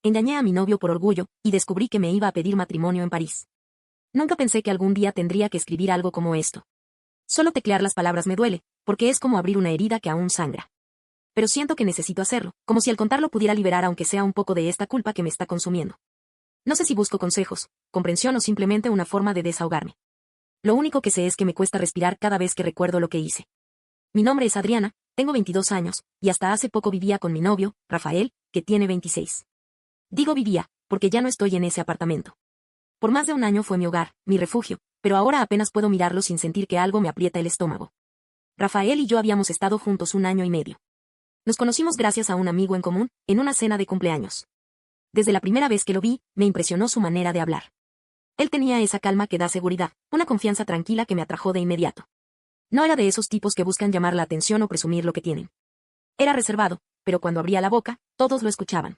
Engañé a mi novio por orgullo, y descubrí que me iba a pedir matrimonio en París. Nunca pensé que algún día tendría que escribir algo como esto. Solo teclear las palabras me duele, porque es como abrir una herida que aún sangra. Pero siento que necesito hacerlo, como si al contarlo pudiera liberar aunque sea un poco de esta culpa que me está consumiendo. No sé si busco consejos, comprensión o simplemente una forma de desahogarme. Lo único que sé es que me cuesta respirar cada vez que recuerdo lo que hice. Mi nombre es Adriana, tengo 22 años, y hasta hace poco vivía con mi novio, Rafael, que tiene 26. Digo vivía, porque ya no estoy en ese apartamento. Por más de un año fue mi hogar, mi refugio, pero ahora apenas puedo mirarlo sin sentir que algo me aprieta el estómago. Rafael y yo habíamos estado juntos 1 año y medio. Nos conocimos gracias a un amigo en común, en una cena de cumpleaños. Desde la primera vez que lo vi, me impresionó su manera de hablar. Él tenía esa calma que da seguridad, una confianza tranquila que me atrajo de inmediato. No era de esos tipos que buscan llamar la atención o presumir lo que tienen. Era reservado, pero cuando abría la boca, todos lo escuchaban.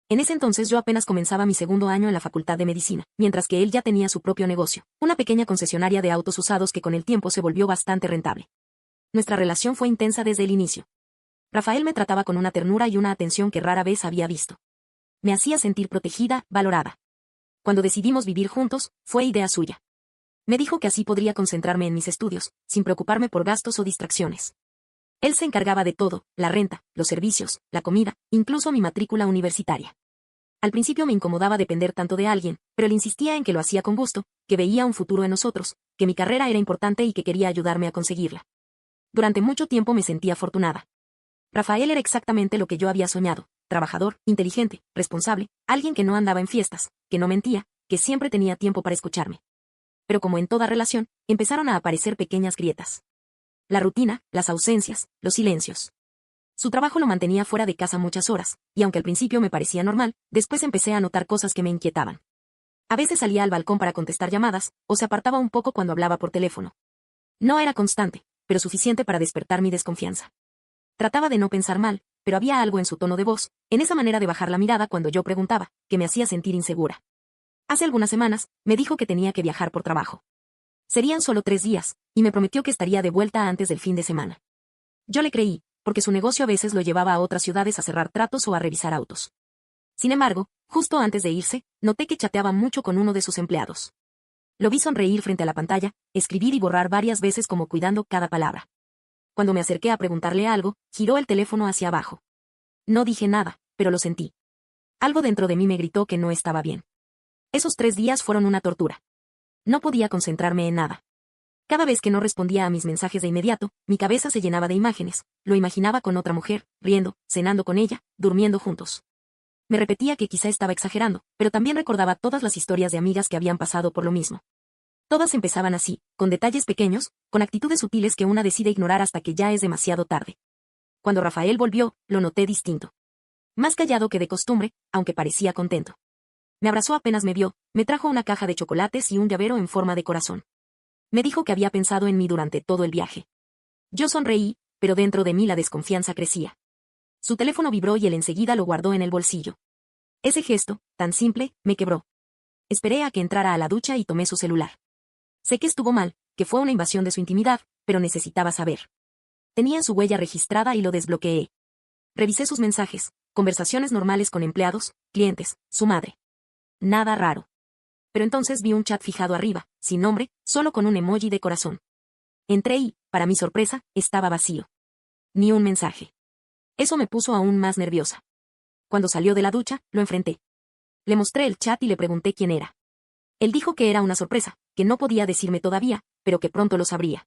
En ese entonces yo apenas comenzaba mi 2.º año en la Facultad de Medicina, mientras que él ya tenía su propio negocio, una pequeña concesionaria de autos usados que con el tiempo se volvió bastante rentable. Nuestra relación fue intensa desde el inicio. Rafael me trataba con una ternura y una atención que rara vez había visto. Me hacía sentir protegida, valorada. Cuando decidimos vivir juntos, fue idea suya. Me dijo que así podría concentrarme en mis estudios, sin preocuparme por gastos o distracciones. Él se encargaba de todo, la renta, los servicios, la comida, incluso mi matrícula universitaria. Al principio me incomodaba depender tanto de alguien, pero él insistía en que lo hacía con gusto, que veía un futuro en nosotros, que mi carrera era importante y que quería ayudarme a conseguirla. Durante mucho tiempo me sentí afortunada. Rafael era exactamente lo que yo había soñado, trabajador, inteligente, responsable, alguien que no andaba en fiestas, que no mentía, que siempre tenía tiempo para escucharme. Pero como en toda relación, empezaron a aparecer pequeñas grietas. La rutina, las ausencias, los silencios. Su trabajo lo mantenía fuera de casa muchas horas, y aunque al principio me parecía normal, después empecé a notar cosas que me inquietaban. A veces salía al balcón para contestar llamadas, o se apartaba un poco cuando hablaba por teléfono. No era constante, pero suficiente para despertar mi desconfianza. Trataba de no pensar mal, pero había algo en su tono de voz, en esa manera de bajar la mirada cuando yo preguntaba, que me hacía sentir insegura. Hace algunas semanas, me dijo que tenía que viajar por trabajo. Serían solo 3 días, y me prometió que estaría de vuelta antes del fin de semana. Yo le creí, porque su negocio a veces lo llevaba a otras ciudades a cerrar tratos o a revisar autos. Sin embargo, justo antes de irse, noté que chateaba mucho con uno de sus empleados. Lo vi sonreír frente a la pantalla, escribir y borrar varias veces como cuidando cada palabra. Cuando me acerqué a preguntarle algo, giró el teléfono hacia abajo. No dije nada, pero lo sentí. Algo dentro de mí me gritó que no estaba bien. Esos 3 días fueron una tortura. No podía concentrarme en nada. Cada vez que no respondía a mis mensajes de inmediato, mi cabeza se llenaba de imágenes, lo imaginaba con otra mujer, riendo, cenando con ella, durmiendo juntos. Me repetía que quizá estaba exagerando, pero también recordaba todas las historias de amigas que habían pasado por lo mismo. Todas empezaban así, con detalles pequeños, con actitudes sutiles que una decide ignorar hasta que ya es demasiado tarde. Cuando Rafael volvió, lo noté distinto. Más callado que de costumbre, aunque parecía contento. Me abrazó apenas me vio, me trajo una caja de chocolates y un llavero en forma de corazón. Me dijo que había pensado en mí durante todo el viaje. Yo sonreí, pero dentro de mí la desconfianza crecía. Su teléfono vibró y él enseguida lo guardó en el bolsillo. Ese gesto, tan simple, me quebró. Esperé a que entrara a la ducha y tomé su celular. Sé que estuvo mal, que fue una invasión de su intimidad, pero necesitaba saber. Tenía su huella registrada y lo desbloqueé. Revisé sus mensajes, conversaciones normales con empleados, clientes, su madre. Nada raro. Pero entonces vi un chat fijado arriba, sin nombre, solo con un emoji de corazón. Entré y, para mi sorpresa, estaba vacío. Ni un mensaje. Eso me puso aún más nerviosa. Cuando salió de la ducha, lo enfrenté. Le mostré el chat y le pregunté quién era. Él dijo que era una sorpresa, que no podía decirme todavía, pero que pronto lo sabría.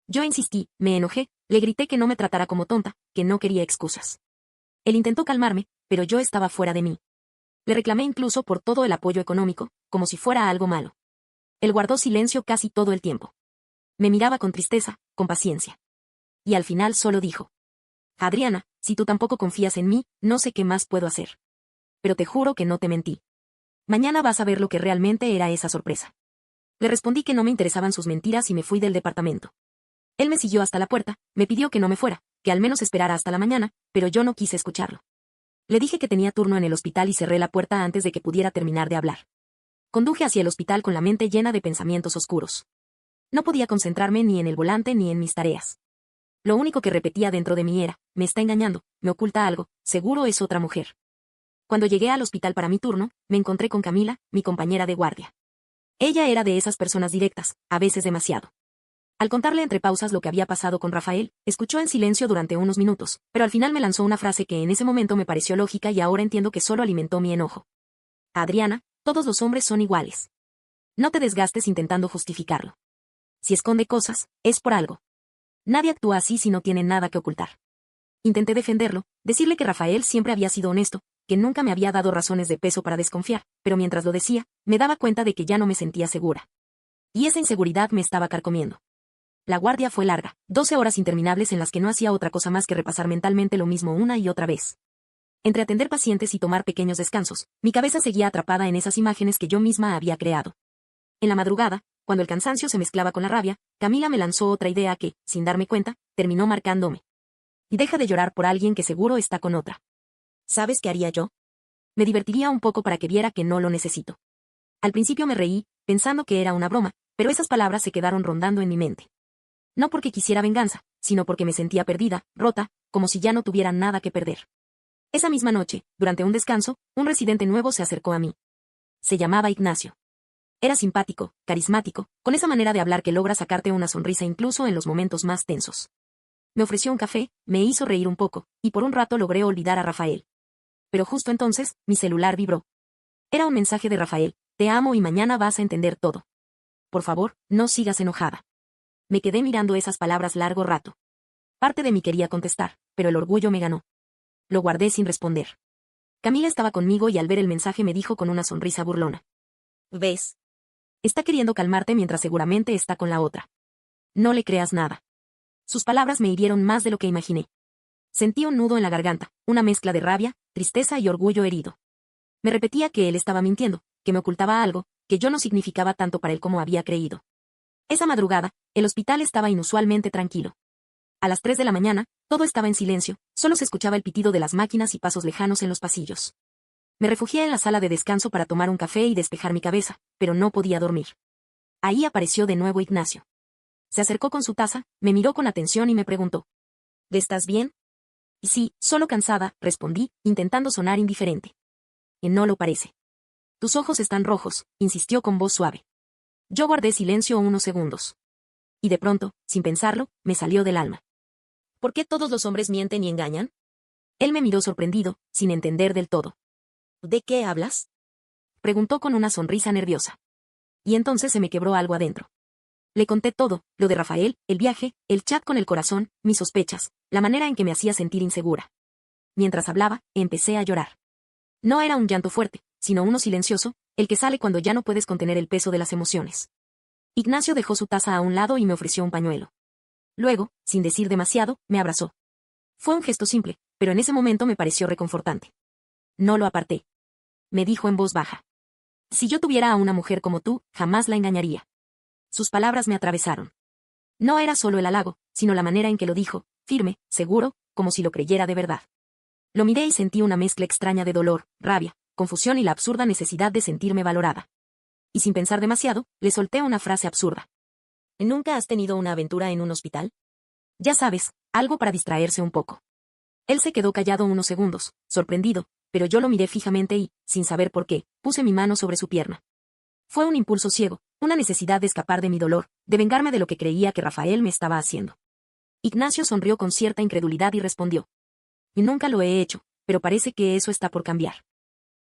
Yo insistí, me enojé, le grité que no me tratara como tonta, que no quería excusas. Él intentó calmarme, pero yo estaba fuera de mí. Le reclamé incluso por todo el apoyo económico, como si fuera algo malo. Él guardó silencio casi todo el tiempo. Me miraba con tristeza, con paciencia. Y al final solo dijo: Adriana, si tú tampoco confías en mí, no sé qué más puedo hacer. Pero te juro que no te mentí. Mañana vas a ver lo que realmente era esa sorpresa. Le respondí que no me interesaban sus mentiras y me fui del departamento. Él me siguió hasta la puerta, me pidió que no me fuera, que al menos esperara hasta la mañana, pero yo no quise escucharlo. Le dije que tenía turno en el hospital y cerré la puerta antes de que pudiera terminar de hablar. Conduje hacia el hospital con la mente llena de pensamientos oscuros. No podía concentrarme ni en el volante ni en mis tareas. Lo único que repetía dentro de mí era: me está engañando, me oculta algo, seguro es otra mujer. Cuando llegué al hospital para mi turno, me encontré con Camila, mi compañera de guardia. Ella era de esas personas directas, a veces demasiado. Al contarle entre pausas lo que había pasado con Rafael, escuchó en silencio durante unos minutos, pero al final me lanzó una frase que en ese momento me pareció lógica y ahora entiendo que solo alimentó mi enojo. Adriana, todos los hombres son iguales. No te desgastes intentando justificarlo. Si esconde cosas, es por algo. Nadie actúa así si no tiene nada que ocultar. Intenté defenderlo, decirle que Rafael siempre había sido honesto, que nunca me había dado razones de peso para desconfiar, pero mientras lo decía, me daba cuenta de que ya no me sentía segura. Y esa inseguridad me estaba carcomiendo. La guardia fue larga, 12 horas interminables en las que no hacía otra cosa más que repasar mentalmente lo mismo una y otra vez. Entre atender pacientes y tomar pequeños descansos, mi cabeza seguía atrapada en esas imágenes que yo misma había creado. En la madrugada, cuando el cansancio se mezclaba con la rabia, Camila me lanzó otra idea que, sin darme cuenta, terminó marcándome. Y deja de llorar por alguien que seguro está con otra. ¿Sabes qué haría yo? Me divertiría un poco para que viera que no lo necesito. Al principio me reí, pensando que era una broma, pero esas palabras se quedaron rondando en mi mente. No porque quisiera venganza, sino porque me sentía perdida, rota, como si ya no tuviera nada que perder. Esa misma noche, durante un descanso, un residente nuevo se acercó a mí. Se llamaba Ignacio. Era simpático, carismático, con esa manera de hablar que logra sacarte una sonrisa incluso en los momentos más tensos. Me ofreció un café, me hizo reír un poco, y por un rato logré olvidar a Rafael. Pero justo entonces, mi celular vibró. Era un mensaje de Rafael: te amo y mañana vas a entender todo. Por favor, no sigas enojada. Me quedé mirando esas palabras largo rato. Parte de mí quería contestar, pero el orgullo me ganó. Lo guardé sin responder. Camila estaba conmigo y al ver el mensaje me dijo con una sonrisa burlona: ¿ves? Está queriendo calmarte mientras seguramente está con la otra. No le creas nada. Sus palabras me hirieron más de lo que imaginé. Sentí un nudo en la garganta, una mezcla de rabia, tristeza y orgullo herido. Me repetía que él estaba mintiendo, que me ocultaba algo, que yo no significaba tanto para él como había creído. Esa madrugada, el hospital estaba inusualmente tranquilo. A las 3 de la mañana, todo estaba en silencio, solo se escuchaba el pitido de las máquinas y pasos lejanos en los pasillos. Me refugié en la sala de descanso para tomar un café y despejar mi cabeza, pero no podía dormir. Ahí apareció de nuevo Ignacio. Se acercó con su taza, me miró con atención y me preguntó: ¿estás bien? Y sí, solo cansada, respondí, intentando sonar indiferente. Y no lo parece. Tus ojos están rojos, insistió con voz suave. Yo guardé silencio unos segundos. Y de pronto, sin pensarlo, me salió del alma. ¿Por qué todos los hombres mienten y engañan? Él me miró sorprendido, sin entender del todo. ¿De qué hablas? Preguntó con una sonrisa nerviosa. Y entonces se me quebró algo adentro. Le conté todo, lo de Rafael, el viaje, el chat con el corazón, mis sospechas, la manera en que me hacía sentir insegura. Mientras hablaba, empecé a llorar. No era un llanto fuerte, sino uno silencioso, el que sale cuando ya no puedes contener el peso de las emociones. Ignacio dejó su taza a un lado y me ofreció un pañuelo. Luego, sin decir demasiado, me abrazó. Fue un gesto simple, pero en ese momento me pareció reconfortante. No lo aparté. Me dijo en voz baja: si yo tuviera a una mujer como tú, jamás la engañaría. Sus palabras me atravesaron. No era solo el halago, sino la manera en que lo dijo, firme, seguro, como si lo creyera de verdad. Lo miré y sentí una mezcla extraña de dolor, rabia, confusión y la absurda necesidad de sentirme valorada. Y sin pensar demasiado, le solté una frase absurda. ¿Nunca has tenido una aventura en un hospital? Ya sabes, algo para distraerse un poco. Él se quedó callado unos segundos, sorprendido, pero yo lo miré fijamente y, sin saber por qué, puse mi mano sobre su pierna. Fue un impulso ciego, una necesidad de escapar de mi dolor, de vengarme de lo que creía que Rafael me estaba haciendo. Ignacio sonrió con cierta incredulidad y respondió: nunca lo he hecho, pero parece que eso está por cambiar.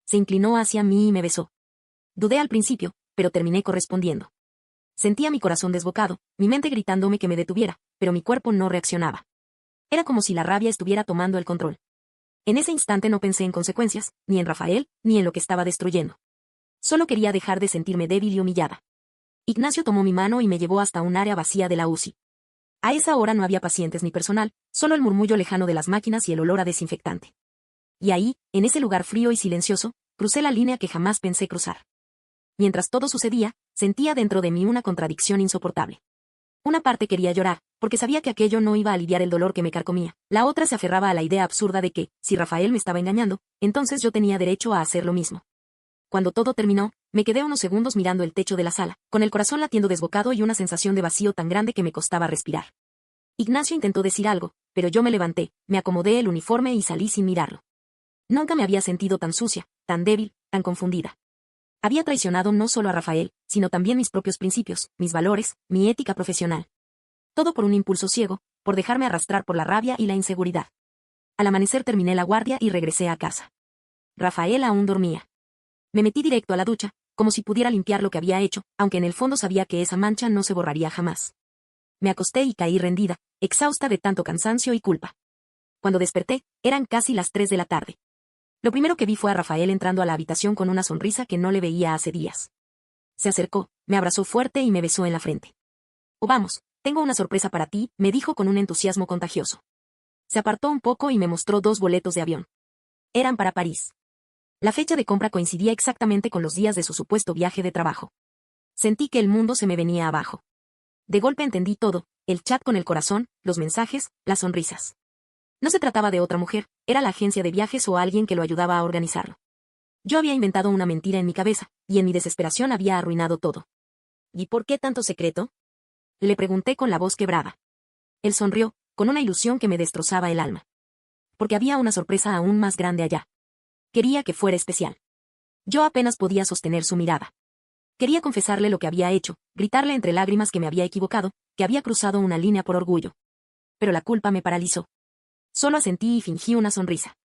Se inclinó hacia mí y me besó. Dudé al principio, pero terminé correspondiendo. Sentía mi corazón desbocado, mi mente gritándome que me detuviera, pero mi cuerpo no reaccionaba. Era como si la rabia estuviera tomando el control. En ese instante no pensé en consecuencias, ni en Rafael, ni en lo que estaba destruyendo. Solo quería dejar de sentirme débil y humillada. Ignacio tomó mi mano y me llevó hasta un área vacía de la UCI. A esa hora no había pacientes ni personal, solo el murmullo lejano de las máquinas y el olor a desinfectante. Y ahí, en ese lugar frío y silencioso, crucé la línea que jamás pensé cruzar. Mientras todo sucedía, sentía dentro de mí una contradicción insoportable. Una parte quería llorar, porque sabía que aquello no iba a aliviar el dolor que me carcomía. La otra se aferraba a la idea absurda de que, si Rafael me estaba engañando, entonces yo tenía derecho a hacer lo mismo. Cuando todo terminó, me quedé unos segundos mirando el techo de la sala, con el corazón latiendo desbocado y una sensación de vacío tan grande que me costaba respirar. Ignacio intentó decir algo, pero yo me levanté, me acomodé el uniforme y salí sin mirarlo. Nunca me había sentido tan sucia, tan débil, tan confundida. Había traicionado no solo a Rafael, sino también mis propios principios, mis valores, mi ética profesional. Todo por un impulso ciego, por dejarme arrastrar por la rabia y la inseguridad. Al amanecer terminé la guardia y regresé a casa. Rafael aún dormía. Me metí directo a la ducha, como si pudiera limpiar lo que había hecho, aunque en el fondo sabía que esa mancha no se borraría jamás. Me acosté y caí rendida, exhausta de tanto cansancio y culpa. Cuando desperté, eran casi las 3 de la tarde. Lo primero que vi fue a Rafael entrando a la habitación con una sonrisa que no le veía hace días. Se acercó, me abrazó fuerte y me besó en la frente. «Oh, vamos, tengo una sorpresa para ti», me dijo con un entusiasmo contagioso. Se apartó un poco y me mostró 2 boletos de avión. Eran para París. La fecha de compra coincidía exactamente con los días de su supuesto viaje de trabajo. Sentí que el mundo se me venía abajo. De golpe entendí todo, el chat con el corazón, los mensajes, las sonrisas. No se trataba de otra mujer, era la agencia de viajes o alguien que lo ayudaba a organizarlo. Yo había inventado una mentira en mi cabeza, y en mi desesperación había arruinado todo. ¿Y por qué tanto secreto?, le pregunté con la voz quebrada. Él sonrió, con una ilusión que me destrozaba el alma. Porque había una sorpresa aún más grande allá. Quería que fuera especial. Yo apenas podía sostener su mirada. Quería confesarle lo que había hecho, gritarle entre lágrimas que me había equivocado, que había cruzado una línea por orgullo. Pero la culpa me paralizó. Solo asentí y fingí una sonrisa.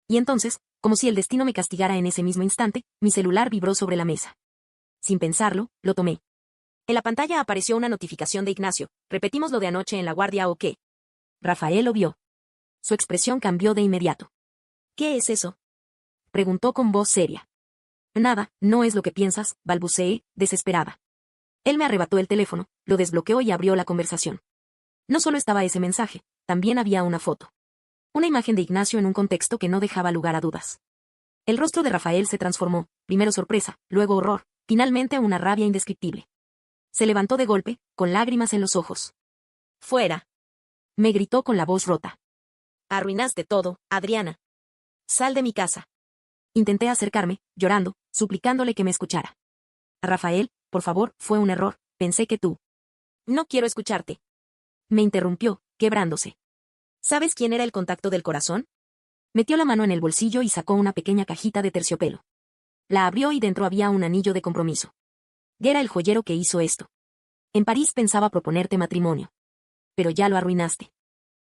Y entonces, como si el destino me castigara en ese mismo instante, mi celular vibró sobre la mesa. Sin pensarlo, lo tomé. En la pantalla apareció una notificación de Ignacio. ¿Repetimos lo de anoche en la guardia o qué? Rafael lo vio. Su expresión cambió de inmediato. ¿Qué es eso?, preguntó con voz seria. Nada, no es lo que piensas, balbuceé, desesperada. Él me arrebató el teléfono, lo desbloqueó y abrió la conversación. No solo estaba ese mensaje, también había una foto. Una imagen de Ignacio en un contexto que no dejaba lugar a dudas. El rostro de Rafael se transformó, primero sorpresa, luego horror, finalmente una rabia indescriptible. Se levantó de golpe, con lágrimas en los ojos. «¡Fuera!», me gritó con la voz rota. «Arruinaste todo, Adriana. Sal de mi casa». Intenté acercarme, llorando, suplicándole que me escuchara. «Rafael, por favor, fue un error, pensé que tú». «No quiero escucharte», me interrumpió, quebrándose. ¿Sabes quién era el contacto del corazón? Metió la mano en el bolsillo y sacó una pequeña cajita de terciopelo. La abrió y dentro había un anillo de compromiso. Era el joyero que hizo esto. En París pensaba proponerte matrimonio. Pero ya lo arruinaste.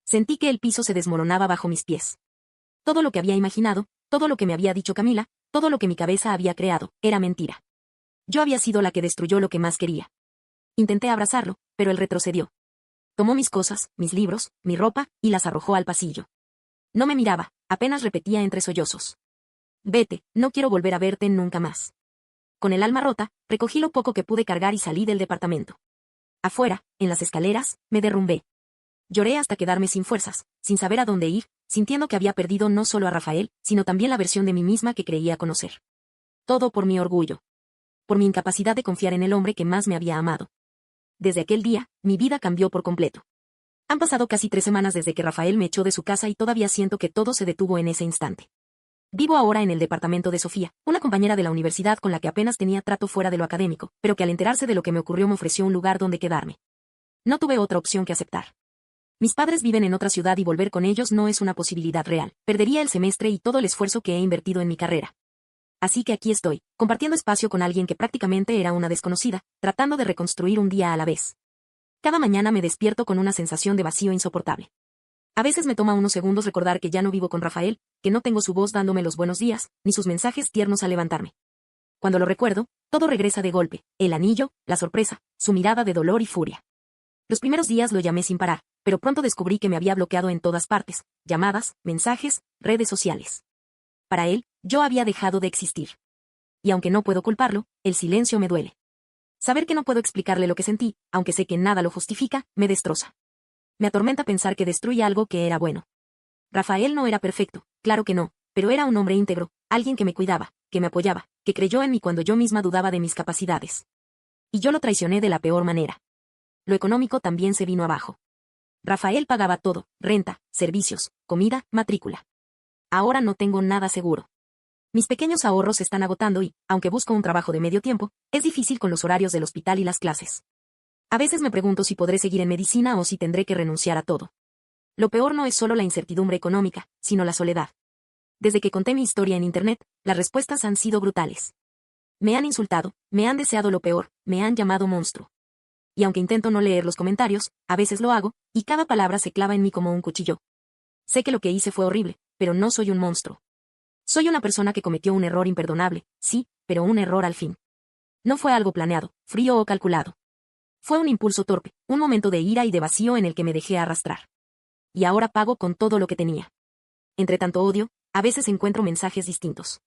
Sentí que el piso se desmoronaba bajo mis pies. Todo lo que había imaginado, todo lo que me había dicho Camila, todo lo que mi cabeza había creado, era mentira. Yo había sido la que destruyó lo que más quería. Intenté abrazarlo, pero él retrocedió. Tomó mis cosas, mis libros, mi ropa, y las arrojó al pasillo. No me miraba, apenas repetía entre sollozos. «Vete, no quiero volver a verte nunca más». Con el alma rota, recogí lo poco que pude cargar y salí del departamento. Afuera, en las escaleras, me derrumbé. Lloré hasta quedarme sin fuerzas, sin saber a dónde ir, sintiendo que había perdido no solo a Rafael, sino también la versión de mí misma que creía conocer. Todo por mi orgullo. Por mi incapacidad de confiar en el hombre que más me había amado. Desde aquel día, mi vida cambió por completo. Han pasado casi 3 semanas desde que Rafael me echó de su casa y todavía siento que todo se detuvo en ese instante. Vivo ahora en el departamento de Sofía, una compañera de la universidad con la que apenas tenía trato fuera de lo académico, pero que al enterarse de lo que me ocurrió me ofreció un lugar donde quedarme. No tuve otra opción que aceptar. Mis padres viven en otra ciudad y volver con ellos no es una posibilidad real. Perdería el semestre y todo el esfuerzo que he invertido en mi carrera. Así que aquí estoy, compartiendo espacio con alguien que prácticamente era una desconocida, tratando de reconstruir un día a la vez. Cada mañana me despierto con una sensación de vacío insoportable. A veces me toma unos segundos recordar que ya no vivo con Rafael, que no tengo su voz dándome los buenos días, ni sus mensajes tiernos al levantarme. Cuando lo recuerdo, todo regresa de golpe, el anillo, la sorpresa, su mirada de dolor y furia. Los primeros días lo llamé sin parar, pero pronto descubrí que me había bloqueado en todas partes, llamadas, mensajes, redes sociales. Para él, yo había dejado de existir. Y aunque no puedo culparlo, el silencio me duele. Saber que no puedo explicarle lo que sentí, aunque sé que nada lo justifica, me destroza. Me atormenta pensar que destruye algo que era bueno. Rafael no era perfecto, claro que no, pero era un hombre íntegro, alguien que me cuidaba, que me apoyaba, que creyó en mí cuando yo misma dudaba de mis capacidades. Y yo lo traicioné de la peor manera. Lo económico también se vino abajo. Rafael pagaba todo, renta, servicios, comida, matrícula. Ahora no tengo nada seguro. Mis pequeños ahorros se están agotando y, aunque busco un trabajo de medio tiempo, es difícil con los horarios del hospital y las clases. A veces me pregunto si podré seguir en medicina o si tendré que renunciar a todo. Lo peor no es solo la incertidumbre económica, sino la soledad. Desde que conté mi historia en internet, las respuestas han sido brutales. Me han insultado, me han deseado lo peor, me han llamado monstruo. Y aunque intento no leer los comentarios, a veces lo hago, y cada palabra se clava en mí como un cuchillo. Sé que lo que hice fue horrible, pero no soy un monstruo. Soy una persona que cometió un error imperdonable, sí, pero un error al fin. No fue algo planeado, frío o calculado. Fue un impulso torpe, un momento de ira y de vacío en el que me dejé arrastrar. Y ahora pago con todo lo que tenía. Entre tanto odio, a veces encuentro mensajes distintos.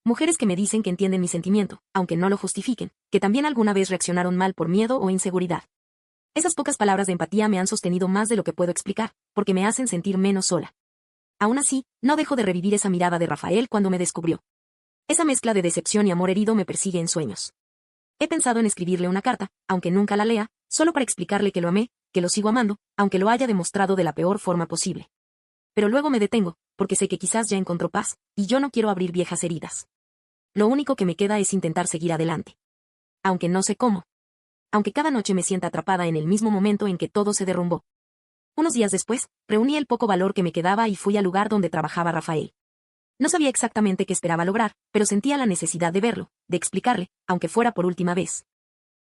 Mujeres que me dicen que entienden mi sentimiento, aunque no lo justifiquen, que también alguna vez reaccionaron mal por miedo o inseguridad. Esas pocas palabras de empatía me han sostenido más de lo que puedo explicar, porque me hacen sentir menos sola. Aún así, no dejo de revivir esa mirada de Rafael cuando me descubrió. Esa mezcla de decepción y amor herido me persigue en sueños. He pensado en escribirle una carta, aunque nunca la lea, solo para explicarle que lo amé, que lo sigo amando, aunque lo haya demostrado de la peor forma posible. Pero luego me detengo, porque sé que quizás ya encontró paz, y yo no quiero abrir viejas heridas. Lo único que me queda es intentar seguir adelante. Aunque no sé cómo. Aunque cada noche me sienta atrapada en el mismo momento en que todo se derrumbó. Unos días después, reuní el poco valor que me quedaba y fui al lugar donde trabajaba Rafael. No sabía exactamente qué esperaba lograr, pero sentía la necesidad de verlo, de explicarle, aunque fuera por última vez.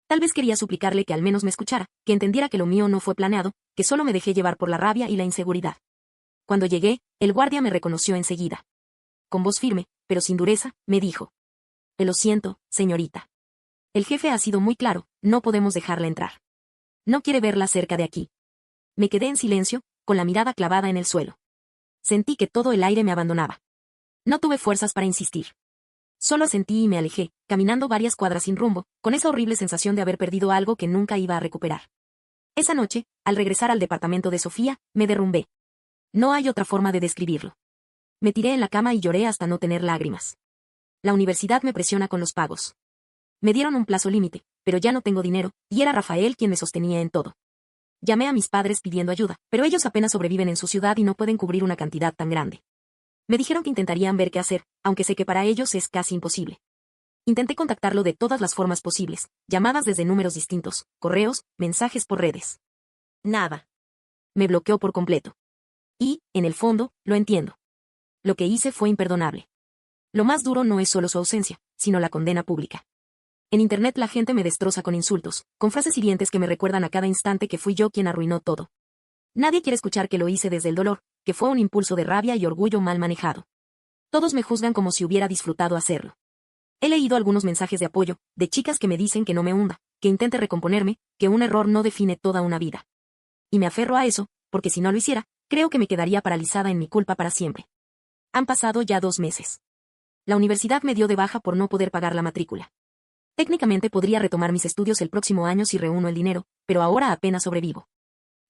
Tal vez quería suplicarle que al menos me escuchara, que entendiera que lo mío no fue planeado, que solo me dejé llevar por la rabia y la inseguridad. Cuando llegué, el guardia me reconoció enseguida. Con voz firme, pero sin dureza, me dijo: Lo siento, señorita. El jefe ha sido muy claro, no podemos dejarla entrar. No quiere verla cerca de aquí. Me quedé en silencio, con la mirada clavada en el suelo. Sentí que todo el aire me abandonaba. No tuve fuerzas para insistir. Solo asentí y me alejé, caminando varias cuadras sin rumbo, con esa horrible sensación de haber perdido algo que nunca iba a recuperar. Esa noche, al regresar al departamento de Sofía, me derrumbé. No hay otra forma de describirlo. Me tiré en la cama y lloré hasta no tener lágrimas. La universidad me presiona con los pagos. Me dieron un plazo límite, pero ya no tengo dinero, y era Rafael quien me sostenía en todo. Llamé a mis padres pidiendo ayuda, pero ellos apenas sobreviven en su ciudad y no pueden cubrir una cantidad tan grande. Me dijeron que intentarían ver qué hacer, aunque sé que para ellos es casi imposible. Intenté contactarlo de todas las formas posibles, llamadas desde números distintos, correos, mensajes por redes. Nada. Me bloqueó por completo. Y, en el fondo, lo entiendo. Lo que hice fue imperdonable. Lo más duro no es solo su ausencia, sino la condena pública. En internet la gente me destroza con insultos, con frases hirientes que me recuerdan a cada instante que fui yo quien arruinó todo. Nadie quiere escuchar que lo hice desde el dolor, que fue un impulso de rabia y orgullo mal manejado. Todos me juzgan como si hubiera disfrutado hacerlo. He leído algunos mensajes de apoyo, de chicas que me dicen que no me hunda, que intente recomponerme, que un error no define toda una vida. Y me aferro a eso, porque si no lo hiciera, creo que me quedaría paralizada en mi culpa para siempre. Han pasado ya 2 meses. La universidad me dio de baja por no poder pagar la matrícula. Técnicamente podría retomar mis estudios el próximo año si reúno el dinero, pero ahora apenas sobrevivo.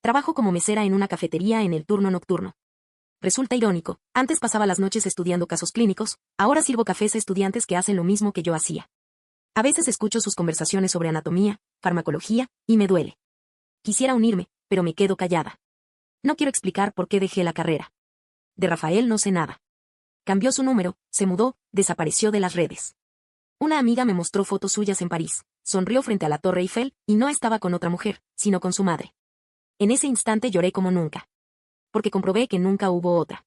Trabajo como mesera en una cafetería en el turno nocturno. Resulta irónico, antes pasaba las noches estudiando casos clínicos, ahora sirvo cafés a estudiantes que hacen lo mismo que yo hacía. A veces escucho sus conversaciones sobre anatomía, farmacología, y me duele. Quisiera unirme, pero me quedo callada. No quiero explicar por qué dejé la carrera. De Rafael no sé nada. Cambió su número, se mudó, desapareció de las redes. Una amiga me mostró fotos suyas en París, sonrió frente a la Torre Eiffel, y no estaba con otra mujer, sino con su madre. En ese instante lloré como nunca. Porque comprobé que nunca hubo otra.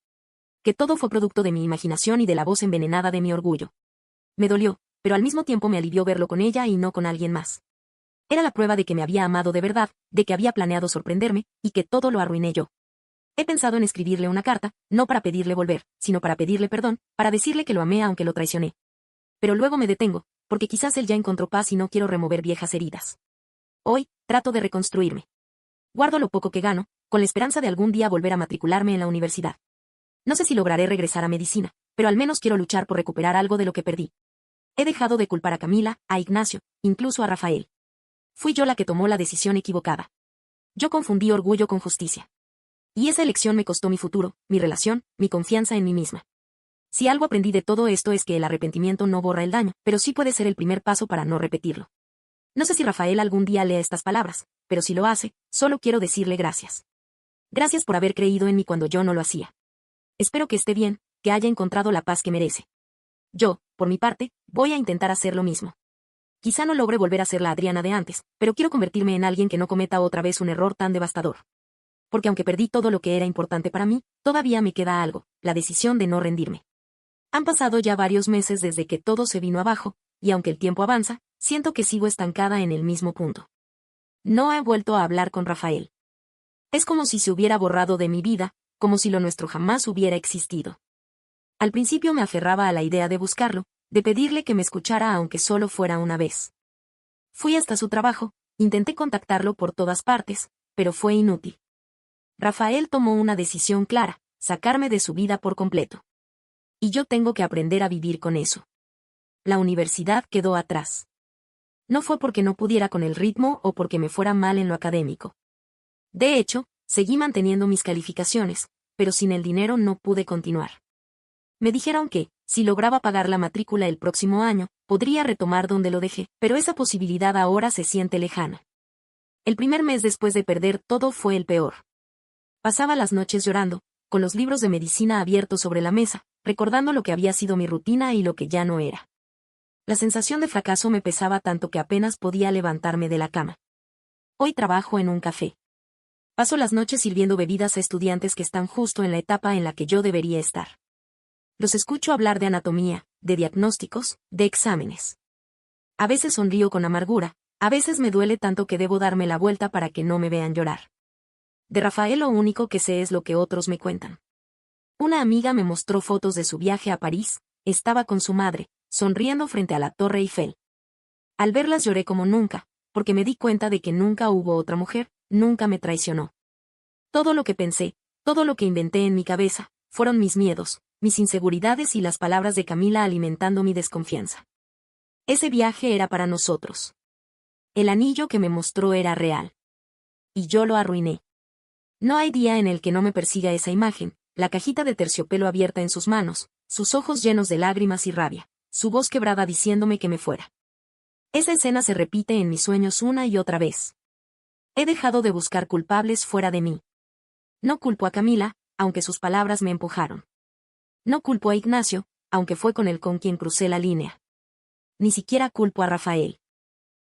Que todo fue producto de mi imaginación y de la voz envenenada de mi orgullo. Me dolió, pero al mismo tiempo me alivió verlo con ella y no con alguien más. Era la prueba de que me había amado de verdad, de que había planeado sorprenderme, y que todo lo arruiné yo. He pensado en escribirle una carta, no para pedirle volver, sino para pedirle perdón, para decirle que lo amé aunque lo traicioné. Pero luego me detengo, porque quizás él ya encontró paz y no quiero remover viejas heridas. Hoy, trato de reconstruirme. Guardo lo poco que gano, con la esperanza de algún día volver a matricularme en la universidad. No sé si lograré regresar a medicina, pero al menos quiero luchar por recuperar algo de lo que perdí. He dejado de culpar a Camila, a Ignacio, incluso a Rafael. Fui yo la que tomó la decisión equivocada. Yo confundí orgullo con justicia. Y esa elección me costó mi futuro, mi relación, mi confianza en mí misma. Si algo aprendí de todo esto es que el arrepentimiento no borra el daño, pero sí puede ser el primer paso para no repetirlo. No sé si Rafael algún día lea estas palabras, pero si lo hace, solo quiero decirle gracias. Gracias por haber creído en mí cuando yo no lo hacía. Espero que esté bien, que haya encontrado la paz que merece. Yo, por mi parte, voy a intentar hacer lo mismo. Quizá no logre volver a ser la Adriana de antes, pero quiero convertirme en alguien que no cometa otra vez un error tan devastador. Porque aunque perdí todo lo que era importante para mí, todavía me queda algo, la decisión de no rendirme. Han pasado ya varios meses desde que todo se vino abajo, y aunque el tiempo avanza, siento que sigo estancada en el mismo punto. No he vuelto a hablar con Rafael. Es como si se hubiera borrado de mi vida, como si lo nuestro jamás hubiera existido. Al principio me aferraba a la idea de buscarlo, de pedirle que me escuchara aunque solo fuera una vez. Fui hasta su trabajo, intenté contactarlo por todas partes, pero fue inútil. Rafael tomó una decisión clara, sacarme de su vida por completo. Y yo tengo que aprender a vivir con eso. La universidad quedó atrás. No fue porque no pudiera con el ritmo o porque me fuera mal en lo académico. De hecho, seguí manteniendo mis calificaciones, pero sin el dinero no pude continuar. Me dijeron que, si lograba pagar la matrícula el próximo año, podría retomar donde lo dejé, pero esa posibilidad ahora se siente lejana. El primer mes después de perder todo fue el peor. Pasaba las noches llorando, con los libros de medicina abiertos sobre la mesa, recordando lo que había sido mi rutina y lo que ya no era. La sensación de fracaso me pesaba tanto que apenas podía levantarme de la cama. Hoy trabajo en un café. Paso las noches sirviendo bebidas a estudiantes que están justo en la etapa en la que yo debería estar. Los escucho hablar de anatomía, de diagnósticos, de exámenes. A veces sonrío con amargura, a veces me duele tanto que debo darme la vuelta para que no me vean llorar. De Rafael lo único que sé es lo que otros me cuentan. Una amiga me mostró fotos de su viaje a París, estaba con su madre, sonriendo frente a la Torre Eiffel. Al verlas lloré como nunca, porque me di cuenta de que nunca hubo otra mujer, nunca me traicionó. Todo lo que pensé, todo lo que inventé en mi cabeza, fueron mis miedos, mis inseguridades y las palabras de Camila alimentando mi desconfianza. Ese viaje era para nosotros. El anillo que me mostró era real. Y yo lo arruiné. No hay día en el que no me persiga esa imagen, la cajita de terciopelo abierta en sus manos, sus ojos llenos de lágrimas y rabia, su voz quebrada diciéndome que me fuera. Esa escena se repite en mis sueños una y otra vez. He dejado de buscar culpables fuera de mí. No culpo a Camila, aunque sus palabras me empujaron. No culpo a Ignacio, aunque fue con él con quien crucé la línea. Ni siquiera culpo a Rafael.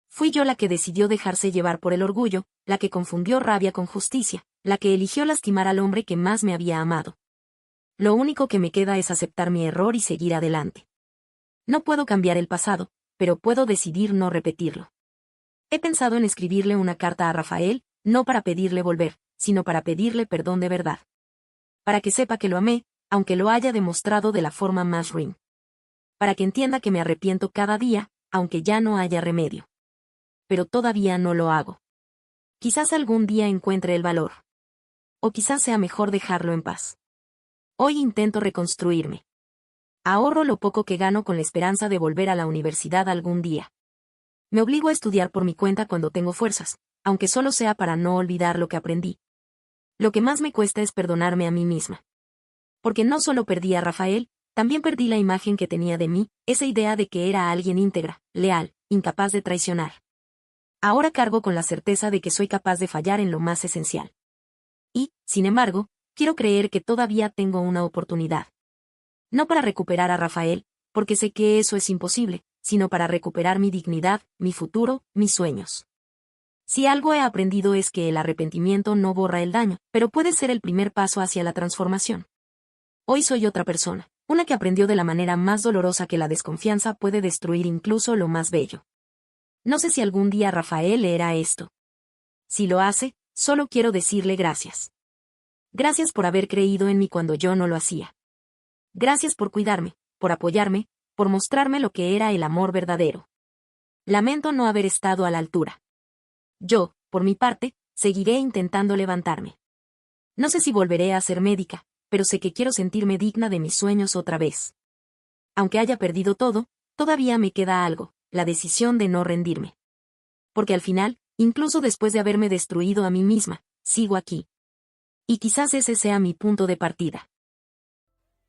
Fui yo la que decidió dejarse llevar por el orgullo, la que confundió rabia con justicia, la que eligió lastimar al hombre que más me había amado. Lo único que me queda es aceptar mi error y seguir adelante. No puedo cambiar el pasado, pero puedo decidir no repetirlo. He pensado en escribirle una carta a Rafael, no para pedirle volver, sino para pedirle perdón de verdad. Para que sepa que lo amé, aunque lo haya demostrado de la forma más ruin. Para que entienda que me arrepiento cada día, aunque ya no haya remedio. Pero todavía no lo hago. Quizás algún día encuentre el valor. O quizás sea mejor dejarlo en paz. Hoy intento reconstruirme. Ahorro lo poco que gano con la esperanza de volver a la universidad algún día. Me obligo a estudiar por mi cuenta cuando tengo fuerzas, aunque solo sea para no olvidar lo que aprendí. Lo que más me cuesta es perdonarme a mí misma. Porque no solo perdí a Rafael, también perdí la imagen que tenía de mí, esa idea de que era alguien íntegra, leal, incapaz de traicionar. Ahora cargo con la certeza de que soy capaz de fallar en lo más esencial. Y, sin embargo, quiero creer que todavía tengo una oportunidad. No para recuperar a Rafael, porque sé que eso es imposible, sino para recuperar mi dignidad, mi futuro, mis sueños. Si algo he aprendido es que el arrepentimiento no borra el daño, pero puede ser el primer paso hacia la transformación. Hoy soy otra persona, una que aprendió de la manera más dolorosa que la desconfianza puede destruir incluso lo más bello. No sé si algún día Rafael leerá esto. Si lo hace, solo quiero decirle gracias. Gracias por haber creído en mí cuando yo no lo hacía. Gracias por cuidarme, por apoyarme, por mostrarme lo que era el amor verdadero. Lamento no haber estado a la altura. Yo, por mi parte, seguiré intentando levantarme. No sé si volveré a ser médica, pero sé que quiero sentirme digna de mis sueños otra vez. Aunque haya perdido todo, todavía me queda algo, la decisión de no rendirme. Porque al final, incluso después de haberme destruido a mí misma, sigo aquí. Y quizás ese sea mi punto de partida.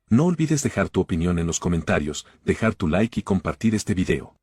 No olvides dejar tu opinión en los comentarios, dejar tu like y compartir este video.